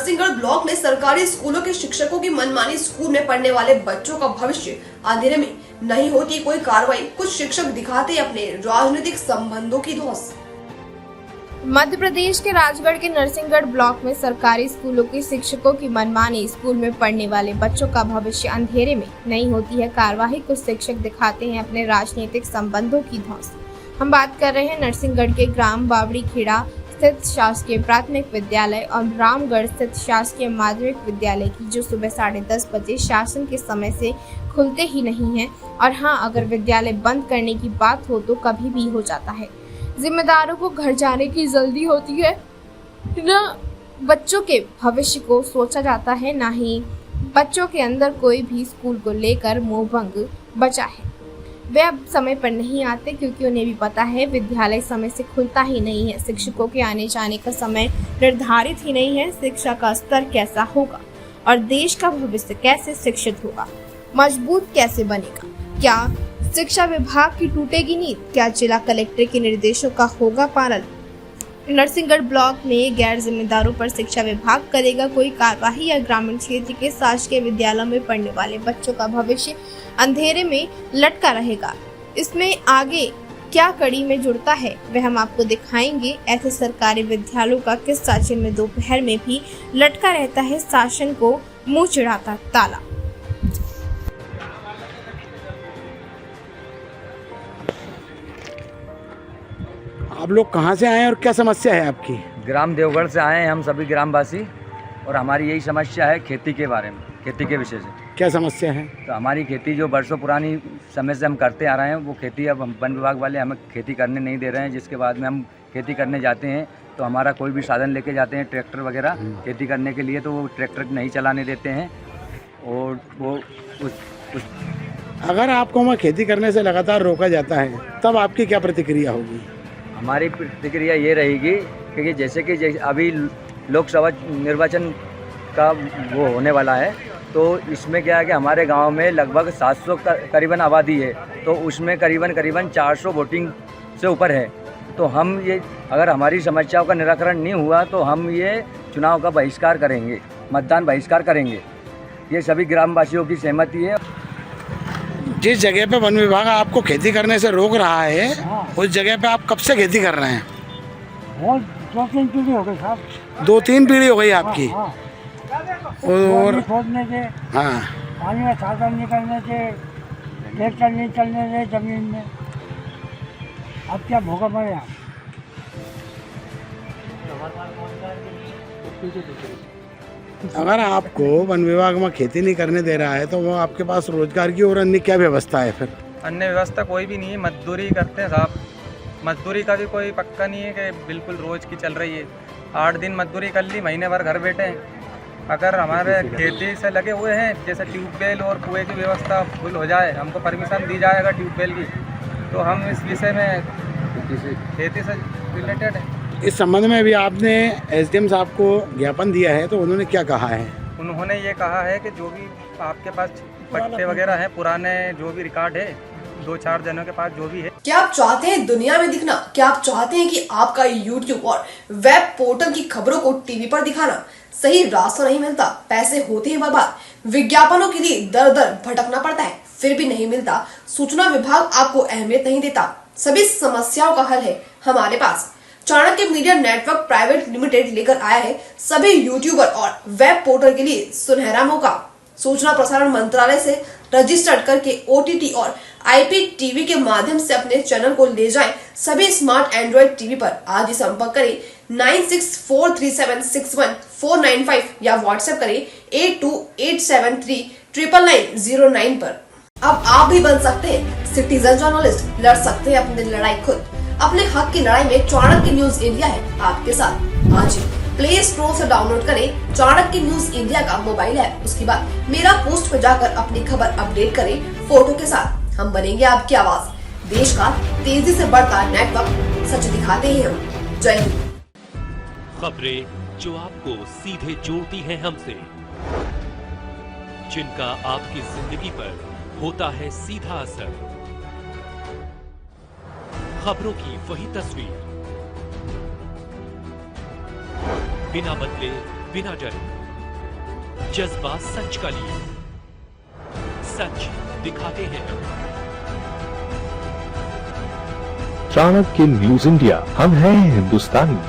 Narsinghgarh block में सरकारी स्कूलों के शिक्षकों की मनमानी, स्कूल में पढ़ने वाले बच्चों का भविष्य अंधेरे में, नहीं होती कोई कार्रवाई, कुछ शिक्षक दिखाते अपने राजनीतिक संबंधों की धौंस। मध्य प्रदेश के राजगढ़ के नरसिंहगढ़ ब्लॉक में सरकारी स्कूलों के शिक्षकों की मनमानी, स्कूल में पढ़ने वाले बच्चों का भविष्य अंधेरे में, नहीं होती है कार्यवाही, कुछ शिक्षक दिखाते हैं अपने राजनीतिक संबंधों की धौंस। हम बात कर रहे हैं नरसिंहगढ़ के ग्राम बावड़ी खेड़ा स्थित शासकीय प्राथमिक विद्यालय और रामगढ़ स्थित शासकीय माध्यमिक विद्यालय की, जो सुबह 10:30 बजे शासन के समय से खुलते ही नहीं है। और हाँ, अगर विद्यालय बंद करने की बात हो तो कभी भी हो जाता है। जिम्मेदारों को घर जाने की जल्दी होती है, न बच्चों के भविष्य को सोचा जाता है, न ही बच्चों के अंदर कोई भी स्कूल को लेकर मोहभंग बचा है। वे अब समय पर नहीं आते क्योंकि उन्हें भी पता है विद्यालय समय से खुलता ही नहीं है। शिक्षकों के आने जाने का समय निर्धारित ही नहीं है। शिक्षा का स्तर कैसा होगा और देश का भविष्य कैसे शिक्षित होगा, मजबूत कैसे बनेगा? क्या शिक्षा विभाग की टूटेगी नींद? क्या जिला कलेक्टर के निर्देशों का होगा पालन? नरसिंहगढ़ ब्लॉक में गैर जिम्मेदारों पर शिक्षा विभाग करेगा कोई कार्यवाही या ग्रामीण क्षेत्र के शासकीय विद्यालयों में पढ़ने वाले बच्चों का भविष्य अंधेरे में लटका रहेगा? इसमें आगे क्या कड़ी में जुड़ता है वह हम आपको दिखाएंगे। ऐसे सरकारी विद्यालयों का किस्सा जिनमें दोपहर में भी लटका रहता है शासन को मुंह चिढ़ाता ताला। आप लोग कहाँ से आए हैं और क्या समस्या है आपकी? ग्राम देवगढ़ से आए हैं हम सभी ग्रामवासी, और हमारी यही समस्या है खेती के बारे में, खेती के विषय से। क्या समस्या है? तो हमारी खेती जो बरसों पुरानी समय से हम करते आ रहे हैं, वो खेती अब हम वन विभाग वाले हमें खेती करने नहीं दे रहे हैं। जिसके बाद में हम खेती करने जाते हैं तो हमारा कोई भी साधन लेके जाते हैं, ट्रैक्टर वगैरह खेती करने के लिए, तो वो ट्रैक्टर नहीं चलाने देते हैं। और वो अगर आपको वहाँ खेती करने से लगातार रोका जाता है तब आपकी क्या प्रतिक्रिया होगी? हमारी प्रतिक्रिया ये रहेगी कि जैसे अभी लोकसभा निर्वाचन का वो होने वाला है, तो इसमें क्या है कि हमारे गांव में लगभग 700 करीबन आबादी है, तो उसमें करीबन 400 वोटिंग से ऊपर है। तो हम ये, अगर हमारी समस्याओं का निराकरण नहीं हुआ तो हम ये चुनाव का बहिष्कार करेंगे, मतदान बहिष्कार करेंगे। ये सभी ग्रामवासियों की सहमति है। जिस जगह पे वन विभाग आपको खेती करने से रोक रहा है, उस जगह पे आप कब से खेती कर रहे हैं? बहुत 2-3 पीढ़ी हो गई साहब। 2-3 पीढ़ी हो गई आपकी? और खोदने से, हाँ, पानी में साधन निकलने से, ट्रैक्टर नहीं चलने से जमीन में, अब क्या भोगा पड़े आप? अगर आपको वन विभाग में खेती नहीं करने दे रहा है तो वो आपके पास रोजगार की और अन्य क्या व्यवस्था है? फिर अन्य व्यवस्था कोई भी नहीं है, मजदूरी करते हैं साहब। मजदूरी का भी कोई पक्का नहीं है कि बिल्कुल रोज की चल रही है। 8 दिन मजदूरी कर ली, महीने भर घर बैठे हैं। अगर हमारे खेती से लगे हुए हैं, जैसे ट्यूबवेल और कुएं की व्यवस्था फुल हो जाए, हमको परमिशन दी जाएगा ट्यूबवेल की, तो हम इस विषय में खेती से रिलेटेड है। इस संबंध में भी आपने एसडीएम साहब को ज्ञापन दिया है, तो उन्होंने क्या कहा है? उन्होंने ये कहा है कि जो भी आपके पास पट्टे वगैरह हैं, पुराने जो भी रिकॉर्ड है, 2-4 जनों के पास जो भी है। क्या आप चाहते हैं दुनिया में दिखना? क्या आप चाहते हैं कि आपका यूट्यूब और वेब पोर्टल की खबरों को टीवी पर दिखाना? सही रास्ता नहीं मिलता, पैसे होते हैं बर्बाद, विज्ञापनों के लिए दर दर भटकना पड़ता है, फिर भी नहीं मिलता, सूचना विभाग आपको अहमियत नहीं देता। सभी समस्याओं का हल है हमारे पास। Chanakya media network private limited लेकर आया है सभी यूट्यूबर और वेब पोर्टल के लिए सुनहरा मौका। सूचना प्रसारण मंत्रालय से रजिस्टर्ड करके OTT और IPTV के माध्यम से अपने चैनल को ले जाएं सभी स्मार्ट एंड्रॉइड टीवी पर। आज ही संपर्क करें 9643761495 या व्हाट्सएप करें 8287399909 पर। अब आप भी बन सकते हैं सिटीजन जर्नलिस्ट, लड़ सकते हैं अपनी लड़ाई खुद। अपने हक की लड़ाई में चाणक्य न्यूज इंडिया है आपके साथ। आज ही प्ले स्टोर से डाउनलोड करें चाणक्य न्यूज इंडिया का मोबाइल ऐप। उसके बाद मेरा पोस्ट पर जाकर अपनी खबर अपडेट करें फोटो के साथ। हम बनेंगे आपकी आवाज, देश का तेजी से बढ़ता नेटवर्क, सच दिखाते हैं हम। जय हिंद। खबरें जो आपको सीधे जोड़ती हैं हमसे, जिनका आपकी जिंदगी पर होता है सीधा असर, खबरों की वही तस्वीर, बिना बदले बिना डरे। जज्बा सच का लिए, सच दिखाते हैं हम। चाणक्य न्यूज इंडिया, हम हैं हिंदुस्तानी।